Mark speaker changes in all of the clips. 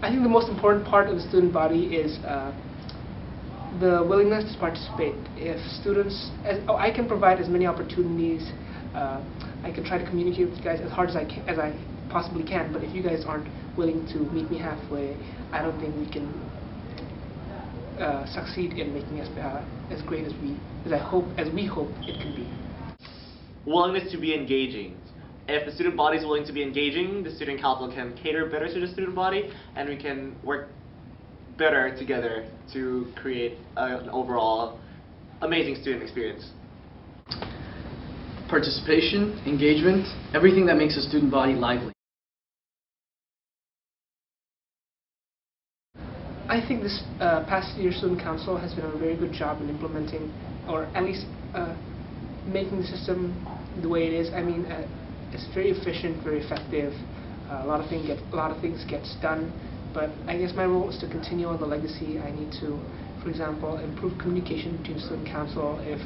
Speaker 1: I think the most important part of the student body is the willingness to participate. If students, I can provide as many opportunities. I can try to communicate with you guys as hard as I possibly can. But if you guys aren't willing to meet me halfway, I don't think we can succeed in making us as great as we hope it can be.
Speaker 2: Willingness to be engaging. If the student body is willing to be engaging, the student council can cater better to the student body, and we can work better together to create an overall amazing student experience.
Speaker 3: Participation, engagement, everything that makes a student body lively.
Speaker 1: I think this past year student council has done a very good job in implementing, or at least making the system the way it is. I mean, it's very efficient, very effective. A lot of things gets done. But I guess my role is to continue on the legacy. I need to, for example, improve communication between student council. If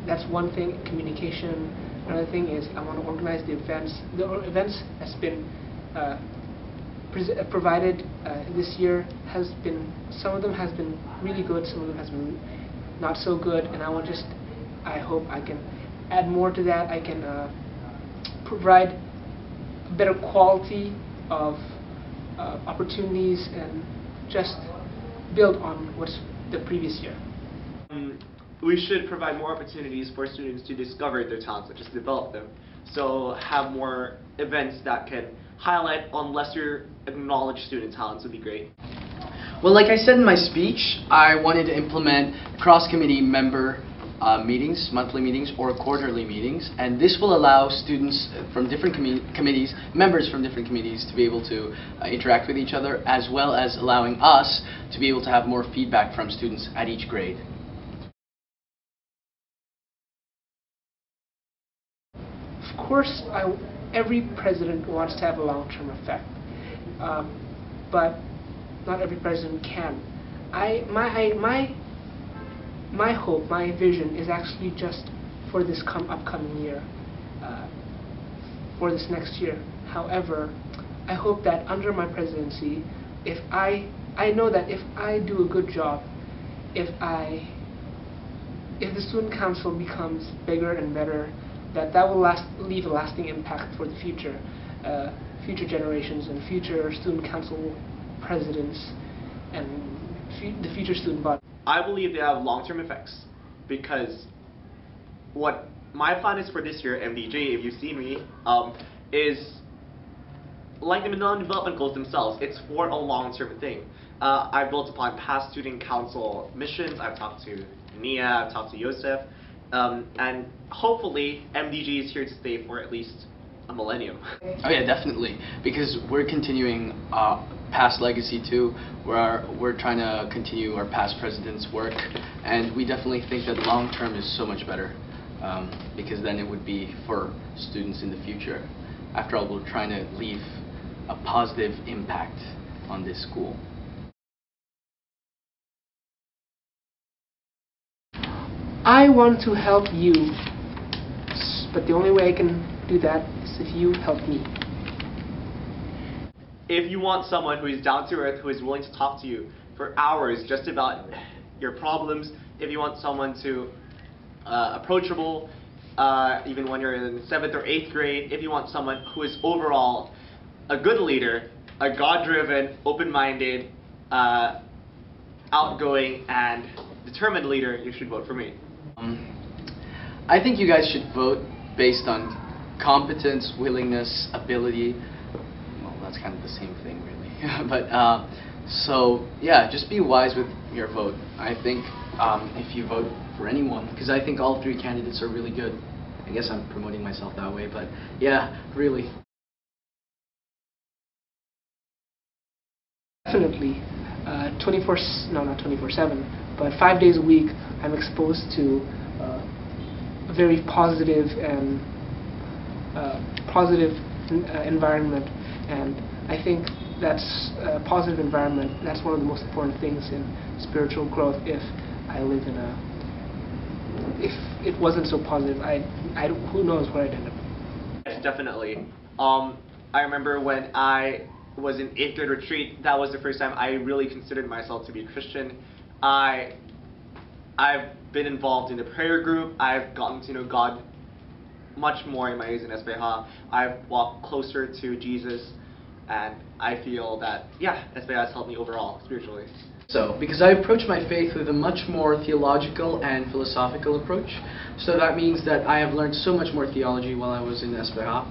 Speaker 1: that's one thing, communication. Another thing is I want to organize the events. The events has been provided this year has been, some of them has been really good, some of them has been not so good, and I hope I can add more to that. I can provide a better quality of opportunities and just build on what's the previous year.
Speaker 2: We should provide more opportunities for students to discover their talents and just develop them. So have more events that can highlight on lesser acknowledged student talents would be great.
Speaker 3: Well, like I said in my speech, I wanted to implement cross-committee member meetings, monthly meetings or quarterly meetings, and this will allow students from different committees, members from different committees, to be able to interact with each other, as well as allowing us to be able to have more feedback from students at each grade.
Speaker 1: Of course, every president wants to have a long-term effect, but not every president can. My hope, my vision is actually just for this upcoming year, for this next year. However, I hope that under my presidency, I know that if I do a good job, if the student council becomes bigger and better, that will leave a lasting impact for the future generations and future student council presidents and the future student body.
Speaker 2: I believe they have long-term effects, because what my plan is for this year, MDJ, if you've seen me, is like the Millennium Development Goals themselves. It's for a long-term thing. I've built upon past student council missions. I've talked to Nia, I've talked to Yosef, and hopefully MDG is here to stay for at least a millennium.
Speaker 3: Oh yeah, definitely, because we're continuing past legacy too. We're trying to continue our past presidents' work, and we definitely think that long term is so much better, because then it would be for students in the future. After all, we're trying to leave a positive impact on this school.
Speaker 1: I want to help you, but the only way I can do that is if you help me.
Speaker 2: If you want someone who is down to earth, who is willing to talk to you for hours just about your problems, if you want someone to approachable, even when you're in 7th or 8th grade, if you want someone who is overall a good leader, a God-driven, open-minded, outgoing, and determined leader, you should vote for me.
Speaker 3: I think you guys should vote based on competence, willingness, ability. Well, that's kind of the same thing, really. But so yeah, just be wise with your vote. I think if you vote for anyone, because I think all 3 candidates are really good. I guess I'm promoting myself that way, but yeah, really.
Speaker 1: Definitely, not 24/7, but 5 days a week, I'm exposed to a very positive and environment, and I think that's a positive environment. That's one of the most important things in spiritual growth. If I live in if it wasn't so positive, who knows where I'd end up.
Speaker 2: Yes, definitely. I remember when I was in 8th grade retreat. That was the first time I really considered myself to be a Christian. I've been involved in the prayer group. I've gotten to know God much more in my years in SPH. I've walked closer to Jesus, and I feel that, yeah, SPH has helped me overall, spiritually.
Speaker 3: So, because I approach my faith with a much more theological and philosophical approach, so that means that I have learned so much more theology while I was in SPH,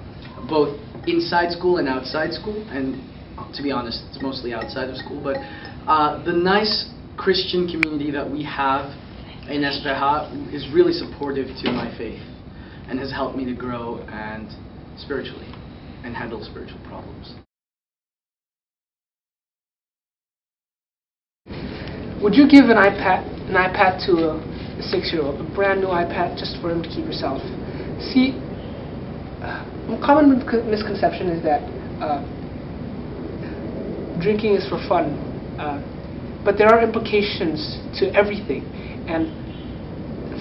Speaker 3: both inside school and outside school, and to be honest, it's mostly outside of school, but the nice Christian community that we have in SPH is really supportive to my faith and has helped me to grow and spiritually and handle spiritual problems.
Speaker 1: Would you give an iPad to a 6-year-old, a brand new iPad, just for him to keep himself? See, a common misconception is that drinking is for fun, but there are implications to everything, and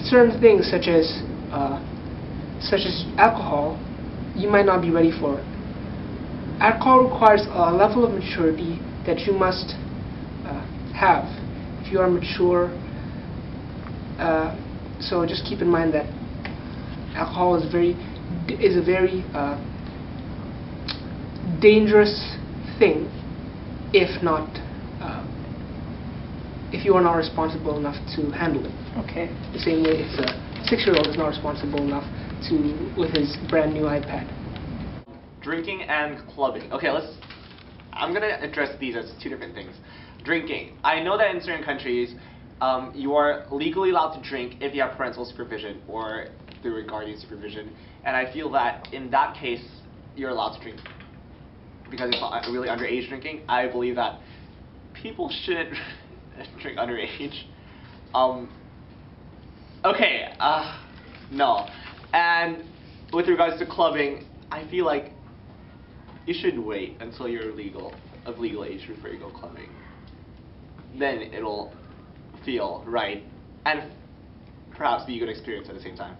Speaker 1: certain things such as alcohol, you might not be ready for. Alcohol requires a level of maturity that you must have if you are mature. So just keep in mind that alcohol is a very dangerous thing if you are not responsible enough to handle it. Okay, the same way if a 6-year-old is not responsible enough with his brand new iPad.
Speaker 2: Drinking and clubbing. Okay, I'm gonna address these as two different things. Drinking. I know that in certain countries, you are legally allowed to drink if you have parental supervision or through a guardian supervision, and I feel that in that case, you're allowed to drink because it's not really underage drinking. I believe that people shouldn't drink underage. No. And with regards to clubbing, I feel like you should wait until you're of legal age before you go clubbing. Then it'll feel right and perhaps be a good experience at the same time.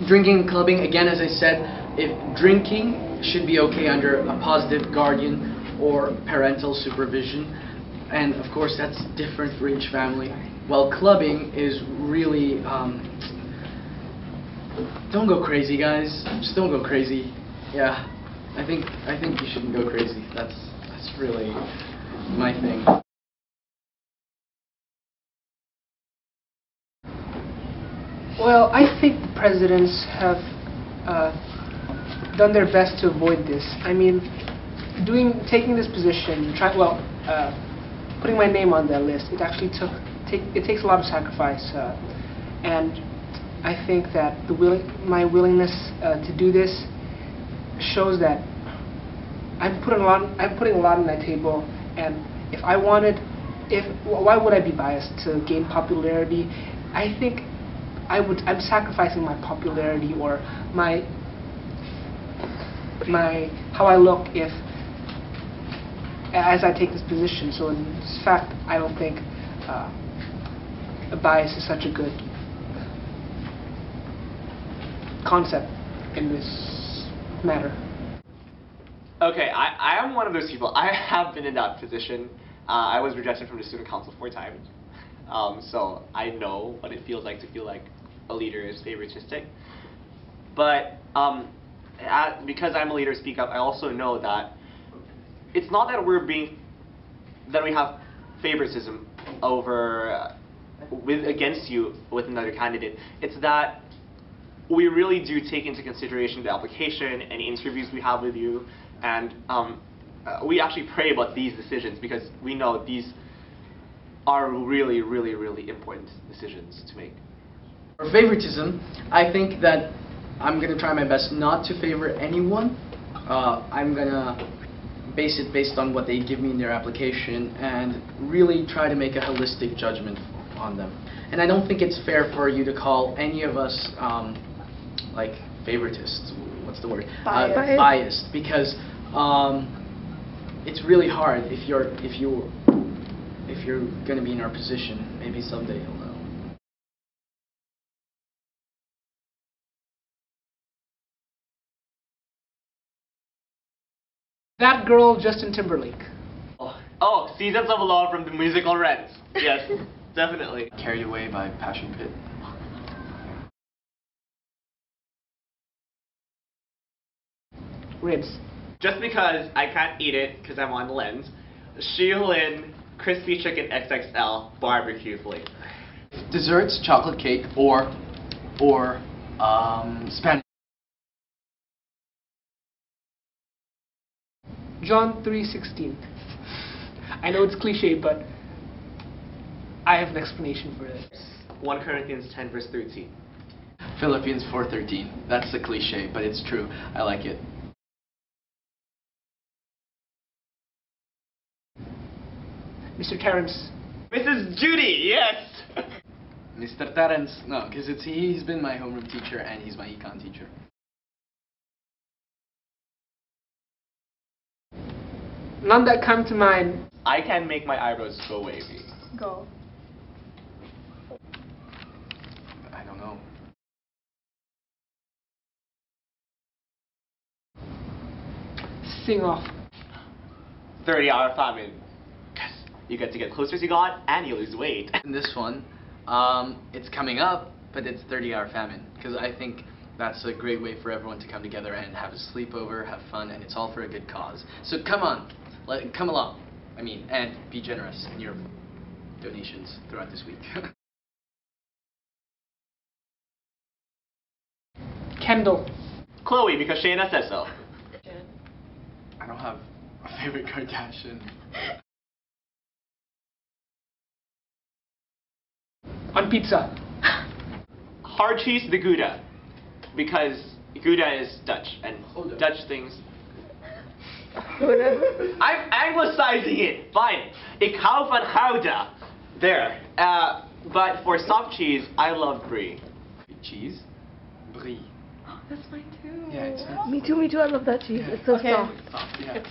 Speaker 3: Drinking and clubbing, again, as I said, if drinking should be okay under a positive guardian or parental supervision, and of course that's different for each family, while clubbing is really, don't go crazy, guys. Just don't go crazy. Yeah, I think you shouldn't go crazy. That's really my thing.
Speaker 1: Well, I think the presidents have done their best to avoid this. I mean, taking this position, putting my name on that list, it actually it takes a lot of sacrifice, and I think that my willingness to do this shows that I'm putting a lot on that table. And if I wanted, why would I be biased to gain popularity? I think I'm sacrificing my popularity or how I look as I take this position. So in fact, I don't think a bias is such a good concept in this matter.
Speaker 2: Okay, I am one of those people. I have been in that position. I was rejected from the student council 4 times. So I know what it feels like to feel like a leader is favoritistic. But because I'm a leader speak up, I also know that it's not that we have favoritism against you with another candidate. It's that we really do take into consideration the application, any interviews we have with you, and we actually pray about these decisions because we know these are really, really, really important decisions to make.
Speaker 3: For favoritism, I think that I'm going to try my best not to favor anyone. I'm going to base it based on what they give me in their application and really try to make a holistic judgment on them. And I don't think it's fair for you to call any of us like favoritists. What's the word? Biased, because it's really hard if you're going to be in our position. Maybe someday you'll know.
Speaker 1: That girl, Justin Timberlake.
Speaker 2: Oh, Seasons of Love from the musical Rent. Yes, definitely.
Speaker 3: Carried Away by Passion Pit.
Speaker 1: Ribs.
Speaker 2: Just because I can't eat it because I'm on lens, Shihlin Crispy Chicken XXL barbecue flavor.
Speaker 3: Desserts, chocolate cake, or Spanish.
Speaker 1: John 3:16. I know it's cliche, but I have an explanation for it.
Speaker 2: 1 Corinthians 10 verse 13.
Speaker 3: Philippians 4:13. That's the cliche, but it's true. I like it.
Speaker 1: Mr. Terrence.
Speaker 2: Mrs. Judy, yes!
Speaker 3: Mr. Terrence, no, because he's been my homeroom teacher and he's my econ teacher.
Speaker 1: None that come to mind.
Speaker 2: I can make my eyebrows go wavy.
Speaker 4: Go.
Speaker 3: I don't know.
Speaker 1: Sing off.
Speaker 2: 30-hour famine. Yes. You get to get closer to God and you lose weight.
Speaker 3: In this one, it's coming up, but it's 30-hour famine, because I think that's a great way for everyone to come together and have a sleepover, have fun, and it's all for a good cause. So come on, come along. I mean, and be generous in your donations throughout this week.
Speaker 1: Kendall.
Speaker 2: Chloe, because Shayna says so.
Speaker 3: I don't have a favorite Kardashian.
Speaker 1: On pizza.
Speaker 2: Hard cheese de Gouda, because Gouda is Dutch, and Dutch things. I'm anglicizing it. Fine. Ik hou van Gouda. There. But for soft cheese, I love brie.
Speaker 3: Cheese? Brie.
Speaker 4: That's mine too.
Speaker 3: Yeah, it's
Speaker 4: Me too, I love that cheese. It's so soft.
Speaker 3: Yeah.